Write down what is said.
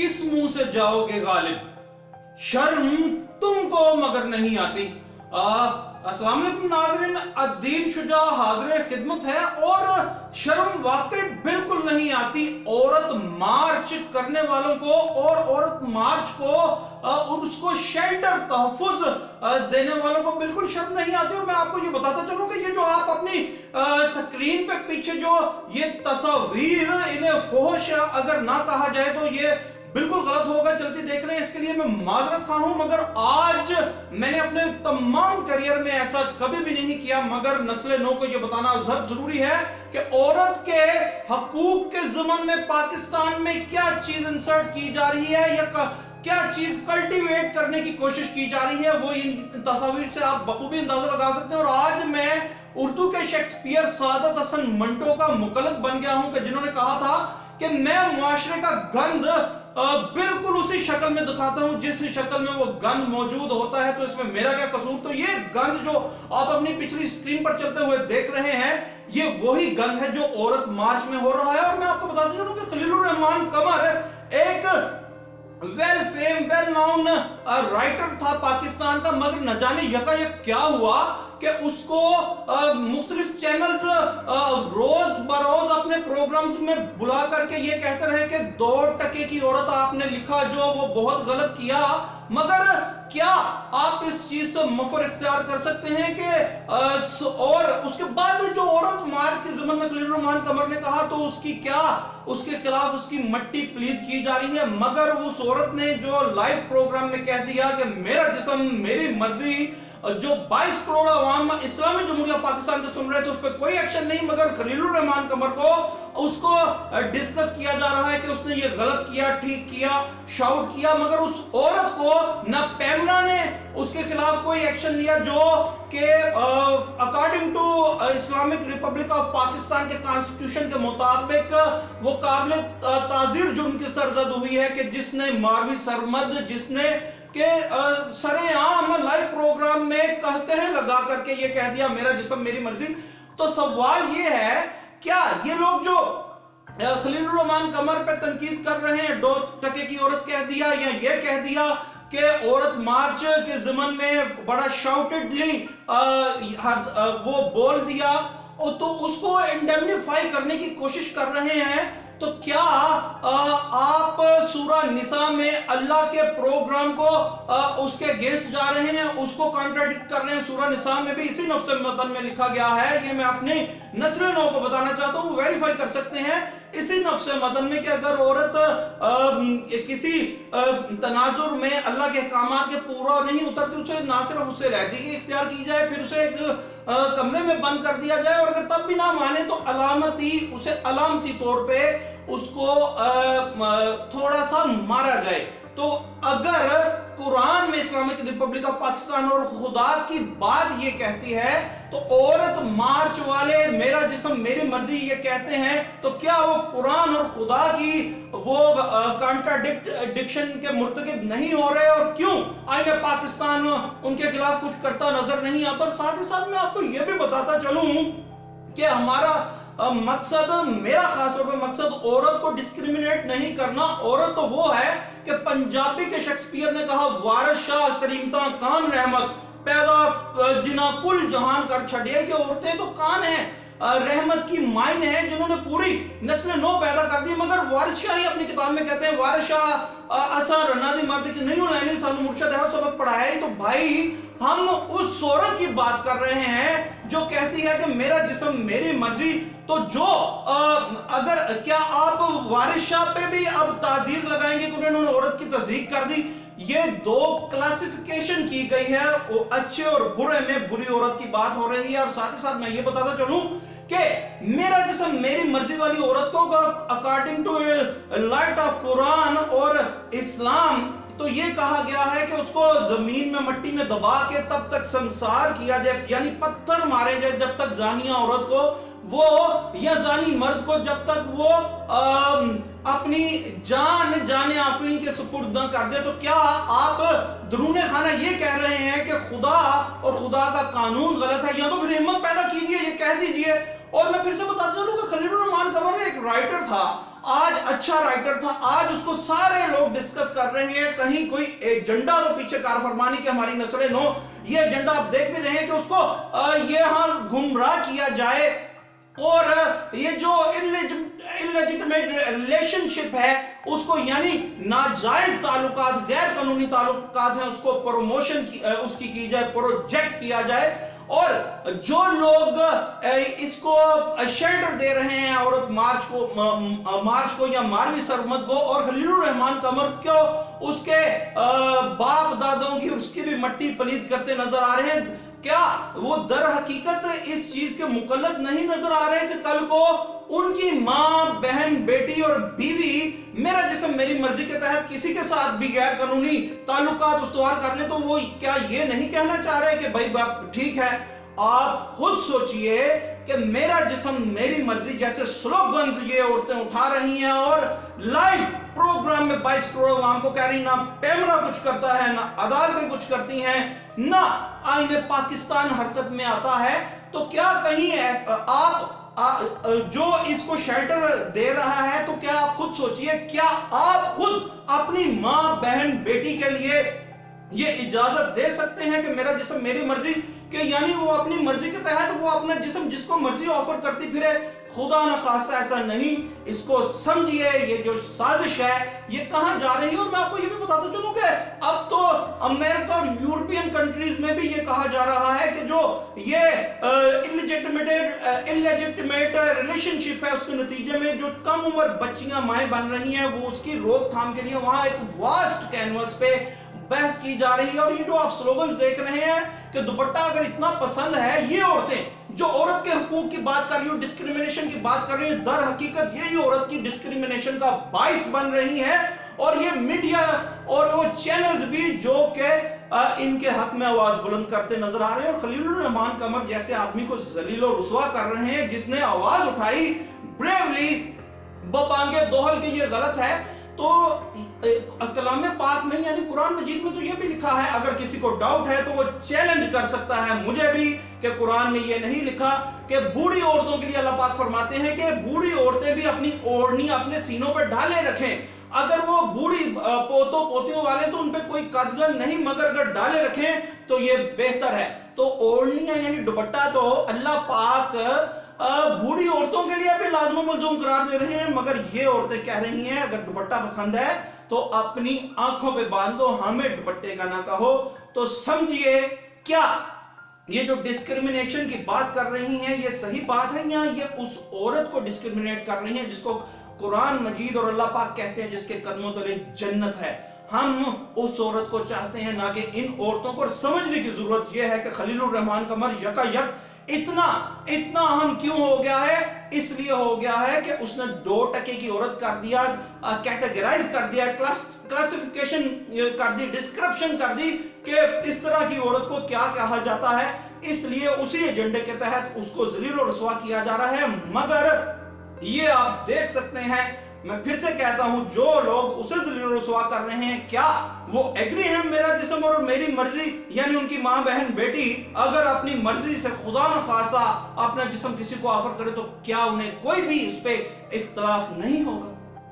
किस मुंह से जाओगे गालिब, शर्म तुमको मगर नहीं आती। अस्सलाम वालेकुम नाज़रीन, अद्दीन शुजा हाज़िर खिदमत है। और शर्म वाकई बिल्कुल नहीं आती औरत मार्च करने वालों को, और औरत मार्च को उसको शेल्टर तहफ़्फ़ुज़ देने वालों को बिल्कुल शर्म नहीं आती। और मैं आपको ये बताता चलूं कि ये जो आप अपनी स्क्रीन पे पीछे जो ये तस्वीर, इन्हें फोहश अगर ना कहा जाए तो ये बिल्कुल गलत होगा, चलती देख रहे हैं, इसके लिए मैं माजरत खा हूं। मगर आज मैंने अपने तमाम करियर में ऐसा कभी भी नहीं किया, मगर नस्ल नौ को यह बताना जरूरी है कि औरत के हकूक के ज़मन में पाकिस्तान में क्या चीज इंसर्ट की जा रही है या क्या चीज कल्टीवेट करने की कोशिश की जा रही है, वो इन तस्वीर से आप बखूबी अंदाजा लगा सकते हैं। और आज मैं उर्दू के शेक्सपियर सादत हसन मंटो का मुकल्लद बन गया हूं कि जिन्होंने कहा था कि मैं मुआशरे का गंद बिल्कुल उसी शक्ल में दिखाता हूं जिस शक्ल में वो गंद मौजूद होता है, तो इसमें मेरा क्या कसूर। तो ये गंद जो आप अपनी पिछली स्क्रीन पर चलते हुए देख रहे हैं, ये वही गंद है जो औरत मार्च में हो रहा है। और मैं आपको बताता चलूं कि खलीलुर रहमान कमर एक well fame well known writer था पाकिस्तान का, मगर न जाने यकायक क्या हुआ कि उसको मुख्तलिफ चैनल्स रोज बरोज अपने प्रोग्राम्स में बुला करके ये कहते रहे कि 2% की औरत आपने लिखा जो वो बहुत गलत किया। मगर क्या आप इस चीज से मफर इख्तियार कर सकते हैं कि और उसके बाद जो औरत मार्च के ज़मन में खलीलुर रहमान कमर ने कहा तो उसकी क्या, उसके खिलाफ उसकी मट्टी प्लीड की जा रही है। मगर उस औरत ने जो लाइव प्रोग्राम में कह दिया कि मेरा जिस्म मेरी मर्जी, जो 22 करोड़ अवाम इस्लामी जमहूरिया पाकिस्तान के सुन रहे थे उस पर कोई एक्शन नहीं, मगर खलीलुर रहमान कमर को उसको डिस्कस किया जा रहा है कि उसने ये गलत किया, ठीक किया, शाउट किया। मगर उस औरत को न पैमला ने उसके खिलाफ कोई एक्शन लिया जो कि according to Islamic republic of Pakistan के कॉन्स्टिट्यूशन के मुताबिक वो काबिल ताजीर जुर्म की सरजद हुई है कि जिसने मारवी सरमद, जिसने के सरेआम लाइव प्रोग्राम में कह लगा करके ये कह दिया मेरा जिस्म मेरी मर्जी। तो सवाल ये है, क्या ये लोग जो खलीलुर रहमान कमर पे तनकीद कर रहे हैं 2% की औरत कह दिया, या ये कह दिया कि औरत मार्च के ज़मन में बड़ा शाउटेडली वो बोल दिया, तो उसको इंडेमनिफाई करने की कोशिश कर रहे हैं, तो क्या आप सूरा निसा में अल्लाह के प्रोग्राम को उसके अगेंस्ट जा रहे हैं, उसको कॉन्ट्राडिक्ट कर रहे हैं। सूरा निसा में भी इसी नफ्स मतन में लिखा गया है, ये मैं अपनी नस्ल नौ को बताना चाहता हूँ, वेरीफाई कर सकते हैं इसी नफ्स मतन में कि अगर औरत किसी तनाजुर में अल्लाह के अहकामात के पूरा नहीं उतरती, उसे ना सिर्फ उससे रहती इख्तियार की जाए, फिर उसे एक कमरे में बंद कर दिया जाए, और अगर तब भी ना माने तो अलामती तौर पे उसको थोड़ा सा मारा जाए। तो अगर कुरान में इस्लामिक रिपब्लिक ऑफ पाकिस्तान और खुदा की बात ये कहती है, तो औरत मार्च वाले मेरा जिस्म मेरी मर्जी ये कहते हैं, तो क्या वो कुरान और खुदा की वो कॉन्ट्राडिक्शन के मुर्तकिब नहीं हो रहे, और क्यों आईने पाकिस्तान उनके खिलाफ कुछ करता नजर नहीं आता। और साथ ही साथ मैं आपको ये भी बताता चलूं कि हमारा मकसद, मेरा खास तौर पे मकसद औरत को डिस्क्रिमिनेट नहीं करना। औरत तो वो है कि पंजाबी के शेक्सपियर ने कहा वारिस शाह करीमता कान रहमत पैदा जिना कुल जहान कर छड़िए, कि औरतें तो कान है, रहमत की माइन है, जिन्होंने पूरी नस्ल नौ पैदा कर दी। मगर वारिस शाह ही अपनी किताब में कहते हैं वारिस शाह असा रनादी मारती कि नहीं लाइनी सानू मुर्शद है और सबक पढ़ाया है। तो भाई हम उस औरत की बात कर रहे हैं जो कहती है कि मेरा जिस्म मेरी मर्जी। तो जो अगर क्या आप वारिस शाह पे भी अब ताजीर लगाएंगे कि उन्होंने औरत की तस्दीक कर दी? ये दो क्लासिफिकेशन की गई है, वो अच्छे और बुरे में बुरी औरत की बात हो रही है। और साथ ही साथ मैं ये बताता चलूं कि मेरा जिस्म मेरी मर्जी वाली औरत को according to light of Quran और इस्लाम तो ये कहा गया है कि उसको जमीन में मट्टी में दबा के तब तक संसार किया जाए, यानी पत्थर मारे जाए जब तक जानिया औरत को वो या जानी मर्द को जब तक वो अपनी जान जाने आफरीन के सुपुर्द न कर दे। तो क्या आप दरूने खाना ये कह रहे हैं कि खुदा और खुदा का कानून गलत है? या तो फिर हिम्मत पैदा कीजिए, ये कह दीजिए। और मैं फिर से बताता चलूं कि खलीलुर रहमान कमर एक राइटर था, आज अच्छा राइटर था, आज उसको सारे लोग डिस्कस कर रहे हैं। कहीं कोई एजेंडा तो पीछे कारफरमानी के हमारी नस्लें नो, ये एजेंडा आप देख भी रहे हैं कि उसको ये हाँ गुमराह किया जाए, और ये जो इलेजिटिमेट रिलेशनशिप है उसको, यानी नाजायज ताल्लुकात, गैर कानूनी ताल्लुकात हैं, उसको प्रमोशन उसकी की जाए, प्रोजेक्ट किया जाए। और जो लोग इसको शेल्टर दे रहे हैं औरत मार्च को या मारवी सरमत को, और खलीलुर रहमान कमर को उसके बाप दादों की उसकी भी मट्टी पलीद करते नजर आ रहे हैं, क्या वो दर हकीकत इस चीज के मुकल्लफ नहीं नजर आ रहे कि कल को उनकी मां, बहन, बेटी और बीवी मेरा जिस्म मेरी मर्जी के तहत किसी के साथ भी गैर कानूनी ताल्लुकात उस्तवार कर ले, तो वो क्या ये नहीं कहना चाह रहे कि भाई बाप ठीक है? आप खुद सोचिए कि मेरा जिस्म मेरी मर्जी जैसे स्लोगन्स ये औरतें उठा रही हैं, और लाइव प्रोग्राम में 22 करोड़ आवाम को कह रही, ना पैमरा कुछ करता है, ना अदालतें कुछ करती हैं, ना आईने पाकिस्तान हरकत में आता है। तो क्या कहीं आप जो इसको शेल्टर दे रहा है, तो क्या आप खुद सोचिए, क्या आप खुद अपनी मां, बहन, बेटी के लिए ये इजाजत दे सकते हैं कि मेरा जिस्म मेरी मर्जी के, यानी वो अपनी मर्जी के तहत वो अपना जिस्म जिसको मर्जी ऑफर करती फिरे? खुदा न खासा ऐसा नहीं। इसको समझिए, ये जो साजिश है ये कहां जा रही है। और मैं आपको ये भी बताता चलूं कि अब तो अमेरिका और यूरोपियन कंट्रीज में भी ये कहा जा रहा है कि जो ये इलेजिटिमेट रिलेशनशिप है, उसके नतीजे में जो कम उम्र बच्चियां माएँ बन रही हैं, वो उसकी रोकथाम के लिए वहां एक वास्ट कैनवस पे बहस की जा रही है। और ये जो आप स्लोगन्स देख रहे हैं कि दुपट्टा अगर इतना पसंद है, ये औरतें जो औरत के हुकूक की बात कर रही हो, डिस्क्रिमिनेशन की बात कर रही है, दर हकीकत यही औरत की डिस्क्रिमिनेशन का बाइस बन रही है। और ये मीडिया और वो चैनल्स भी जो कि इनके हक में आवाज बुलंद करते नजर आ रहे हैं। और खलीलुर रहमान कमर जैसे आदमी को जलील और रुसवा कर रहे हैं, जिसने आवाज उठाई ब्रेवली बबांगे दोहल के ये गलत है। तो कलाम पाक में यानी कुरान मजीद में तो ये भी लिखा है, अगर किसी को डाउट है तो वो चैलेंज कर सकता है मुझे भी, कि कुरान में ये नहीं लिखा कि बूढ़ी औरतों के लिए अल्लाह पाक फरमाते हैं कि बूढ़ी औरतें भी अपनी ओढ़नी अपने सीनों पर ढाले रखें। अगर वो बूढ़ी पोतों पोतियों वाले तो उन पे कोई कदगन नहीं, मगर अगर डाले रखें तो ये बेहतर है। तो ओढ़नियां यानी दुपट्टा तो अल्लाह पाक बूढ़ी औरतों के लिए भी लाजम मलजूम करार दे रहे हैं, मगर ये औरतें कह रही हैं अगर दुपट्टा पसंद है तो अपनी आंखों पे बांधो, हमें दुपट्टे का ना कहो। तो समझिए, क्या ये जो डिस्क्रिमिनेशन की बात कर रही हैं ये सही बात है, या ये उस औरत को डिस्क्रिमिनेट कर रही हैं जिसको कुरान मजीद और अल्लाह पाक कहते हैं जिसके कदमों तले जन्नत है? हम उस औरत को चाहते हैं, ना कि इन औरतों को। समझने की जरूरत यह है कि खलीलुर रहमान कमर यकायक इतना अहम क्यों हो गया है? इसलिए हो गया है कि उसने 2% की औरत कर दिया, कैटेगराइज कर दिया, क्लासिफिकेशन कर दी, डिस्क्रिप्शन कर दी कि इस तरह की औरत को क्या कहा जाता है। इसलिए उसी एजेंडे के तहत उसको जलील और रुसवा किया जा रहा है। मगर ये आप देख सकते हैं, मैं फिर से कहता हूं, जो लोग उसे जलील और रुसवा कर रहे हैं, क्या वो एग्री हैं मेरा जिस्म और मेरी मर्जी, यानी उनकी मां, बहन, बेटी अगर अपनी मर्जी से खुदा न खासा अपना जिस्म किसी को ऑफर करे तो क्या उन्हें कोई भी इस पे इख्तलाफ नहीं होगा?